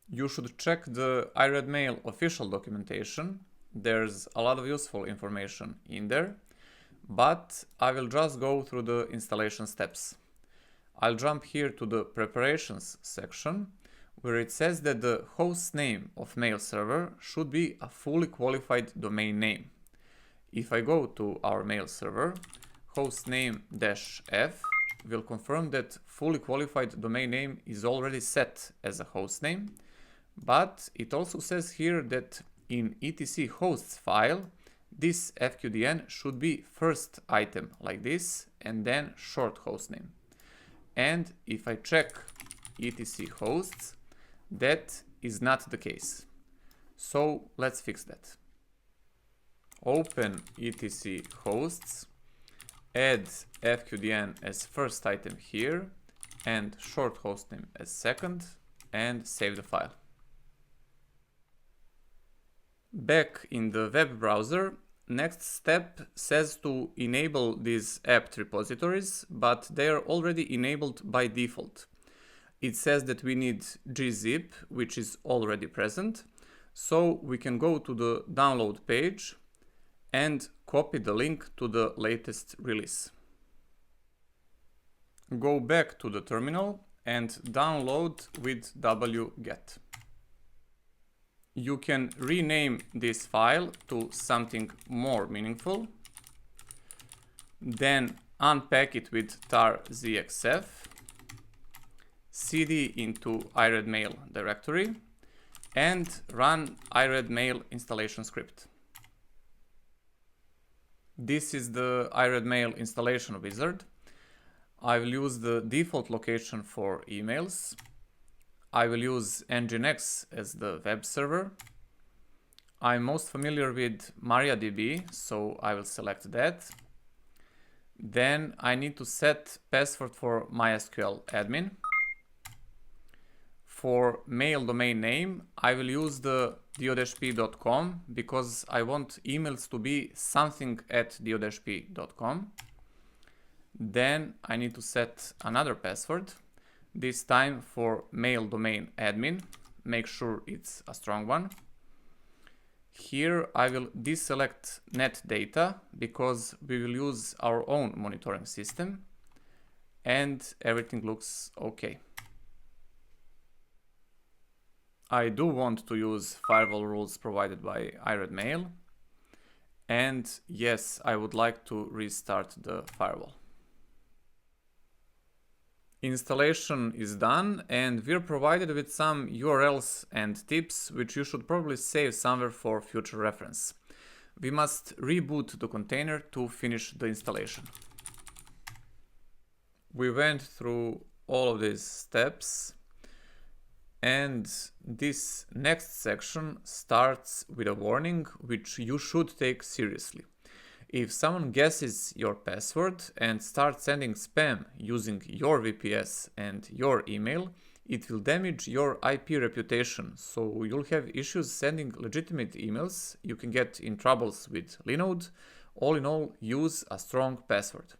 You should check the iRedMail official documentation. There's a lot of useful information in there, but I will just go through the installation steps. I'll jump here to the preparations section, where it says that the host name of mail server should be a fully qualified domain name. If I go to our mail server, hostname-f will confirm that fully qualified domain name is already set as a host name, but it also says here that in etc hosts file, this fqdn should be first item like this and then short hostname. And if I check etc hosts, that is not the case. So let's fix that. Open etc hosts, add fqdn as first item here and short hostname as second, and save the file. Back in the web browser, next step says to enable these apt repositories, but they are already enabled by default. It says that we need gzip, which is already present, so we can go to the download page and copy the link to the latest release. Go back to the terminal and download with wget. You can rename this file to something more meaningful, then unpack it with tar-zxf, cd into iRedMail directory, and run iRedMail installation script. This is the iRedMail installation wizard. I will use the default location for emails. I will use Nginx as the web server. I'm most familiar with MariaDB, so I will select that. Then I need to set password for MySQL admin. For mail domain name, I will use the diodeshp.com because I want emails to be something@diodeshp.com. Then I need to set another password, this time for mail domain admin. Make sure it's a strong one. Here I will deselect net data because we will use our own monitoring system, and everything looks okay. I do want to use firewall rules provided by iRedMail, and yes, I would like to restart the firewall. Installation is done, and we're provided with some URLs and tips which you should probably save somewhere for future reference. We must reboot the container to finish the installation. We went through all of these steps, and this next section starts with a warning which you should take seriously. If someone guesses your password and starts sending spam using your VPS and your email, it will damage your IP reputation, so you'll have issues sending legitimate emails, you can get in troubles with Linode. All in all, use a strong password.